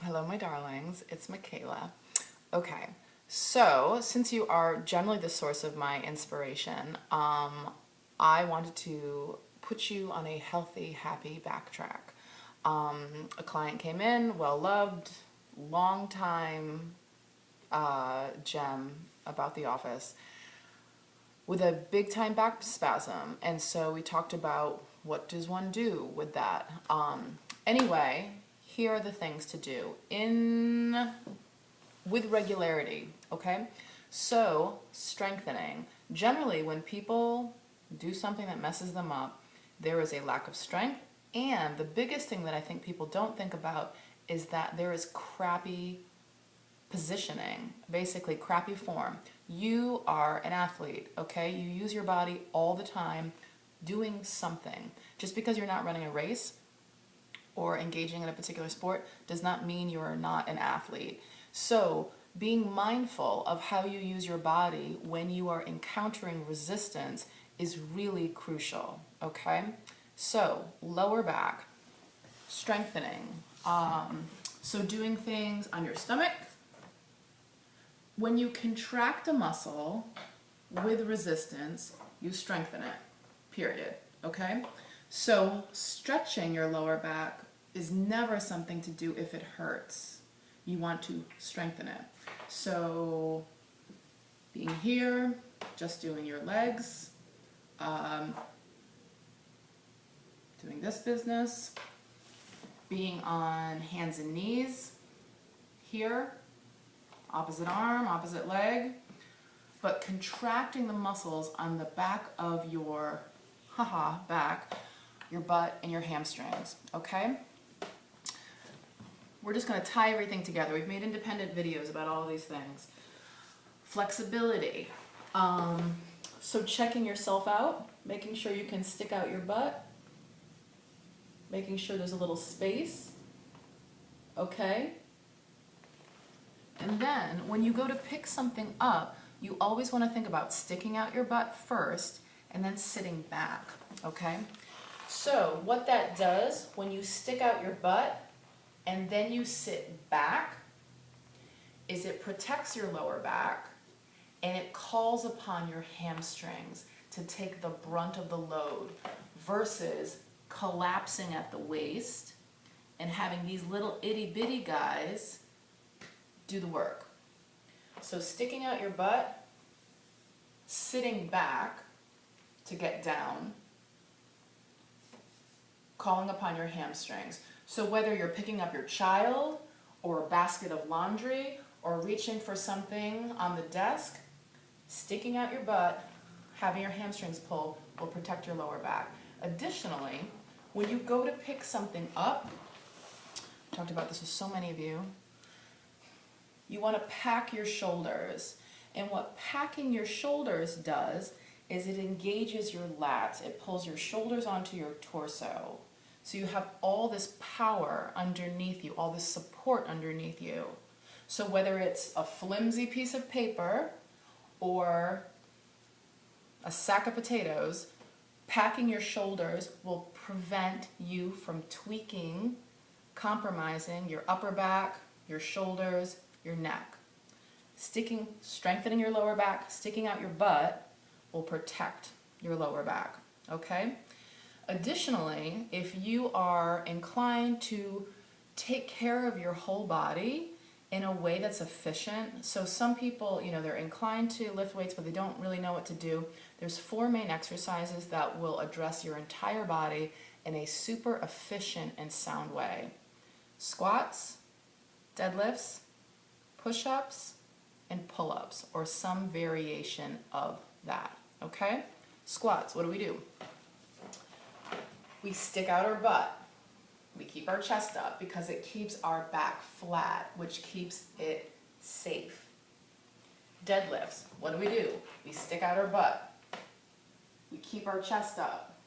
Hello, my darlings. It's Michaela. Okay, so since you are generally the source of my inspiration, I wanted to put you on a healthy, happy backtrack. A client came in, well loved, long time gem about the office, with a big time back spasm, and so we talked about what does one do with that. Anyway, here are the things to do with regularity, okay? So, strengthening. Generally, when people do something that messes them up, there is a lack of strength, and the biggest thing that I think people don't think about is that there is crappy positioning, basically crappy form. You are an athlete, okay? You use your body all the time doing something. Just because you're not running a race or engaging in a particular sport does not mean you're not an athlete. So being mindful of how you use your body when you are encountering resistance is really crucial, okay? So lower back, strengthening. So doing things on your stomach. When you contract a muscle with resistance, you strengthen it, period, okay? So stretching your lower back is never something to do if it hurts. You want to strengthen it. So being here, just doing your legs, doing this business, being on hands and knees, here, opposite arm, opposite leg, but contracting the muscles on the back of your back, your butt, and your hamstrings, okay? We're just going to tie everything together. We've made independent videos about all of these things. Flexibility. So checking yourself out, making sure you can stick out your butt, making sure there's a little space, okay? And then when you go to pick something up, you always want to think about sticking out your butt first and then sitting back, okay? So what that does, when you stick out your butt and then you sit back, is it protects your lower back and it calls upon your hamstrings to take the brunt of the load versus collapsing at the waist and having these little itty bitty guys do the work. So sticking out your butt, sitting back to get down, calling upon your hamstrings. So whether you're picking up your child or a basket of laundry or reaching for something on the desk, sticking out your butt, having your hamstrings pull will protect your lower back. Additionally, when you go to pick something up, I talked about this with so many of you, you want to pack your shoulders. And what packing your shoulders does is it engages your lats. It pulls your shoulders onto your torso. So you have all this power underneath you, all this support underneath you. So whether it's a flimsy piece of paper or a sack of potatoes, packing your shoulders will prevent you from tweaking, compromising your upper back, your shoulders, your neck. Strengthening your lower back, sticking out your butt will protect your lower back, okay? Additionally, if you are inclined to take care of your whole body in a way that's efficient, so some people, they're inclined to lift weights, but they don't really know what to do. There's 4 main exercises that will address your entire body in a super efficient and sound way. Squats, deadlifts, push-ups, and pull-ups, or some variation of that, okay? Squats, what do? We stick out our butt. We keep our chest up because it keeps our back flat, which keeps it safe. Deadlifts, what do? We stick out our butt. We keep our chest up.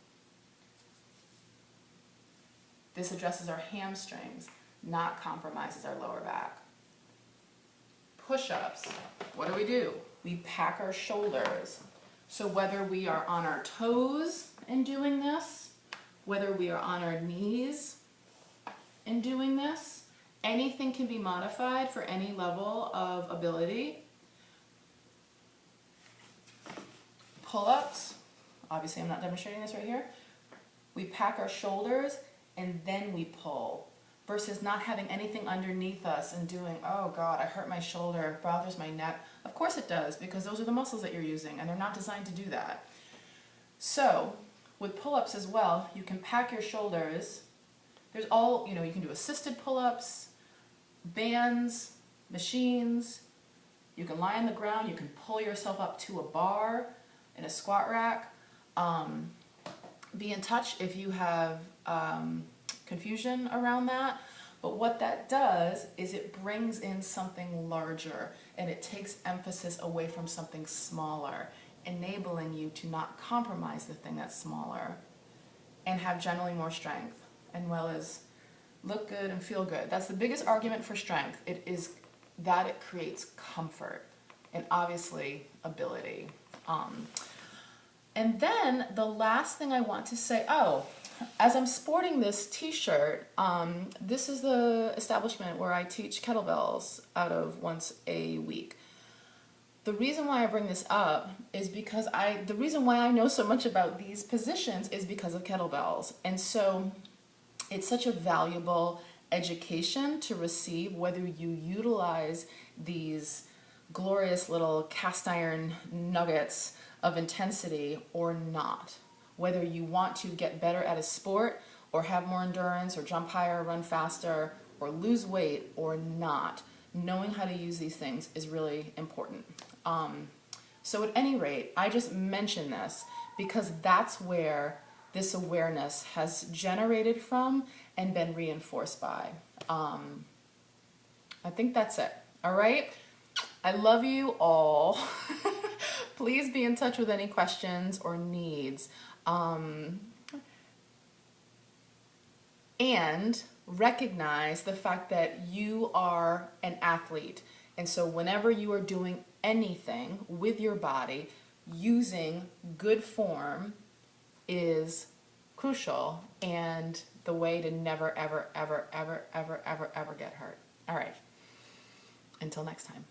This addresses our hamstrings, not compromises our lower back. Push-ups, what do? We pack our shoulders. So whether we are on our toes in doing this, whether we are on our knees in doing this, Anything can be modified for any level of ability. Pull-ups, obviously I'm not demonstrating this right here. We pack our shoulders and then we pull, versus not having anything underneath us and doing, oh God, I hurt my shoulder, bothers my neck. Of course it does, because those are the muscles that you're using and they're not designed to do that. So with pull-ups as well, you can pack your shoulders. There's all, you can do assisted pull-ups, bands, machines. You can lie on the ground, you can pull yourself up to a bar in a squat rack. Be in touch if you have confusion around that. But what that does is it brings in something larger and it takes emphasis away from something smaller, enabling you to not compromise the thing that's smaller and have generally more strength, and well as look good and feel good. That's the biggest argument for strength. It is that it creates comfort and obviously ability. And then the last thing I want to say, as I'm sporting this t-shirt, this is the establishment where I teach kettlebells out of once a week. The reason why I bring this up is because the reason why I know so much about these positions is because of kettlebells. And so it's such a valuable education to receive, whether you utilize these glorious little cast iron nuggets of intensity or not. Whether you want to get better at a sport or have more endurance or jump higher, run faster, or lose weight or not, knowing how to use these things is really important. So at any rate, I just mention this because that's where this awareness has generated from and been reinforced by. I think that's it. All right? I love you all. Please be in touch with any questions or needs. And recognize the fact that you are an athlete. And so whenever you are doing anything with your body, using good form is crucial and the way to never, ever, ever, ever, ever, ever, ever get hurt. All right. Until next time.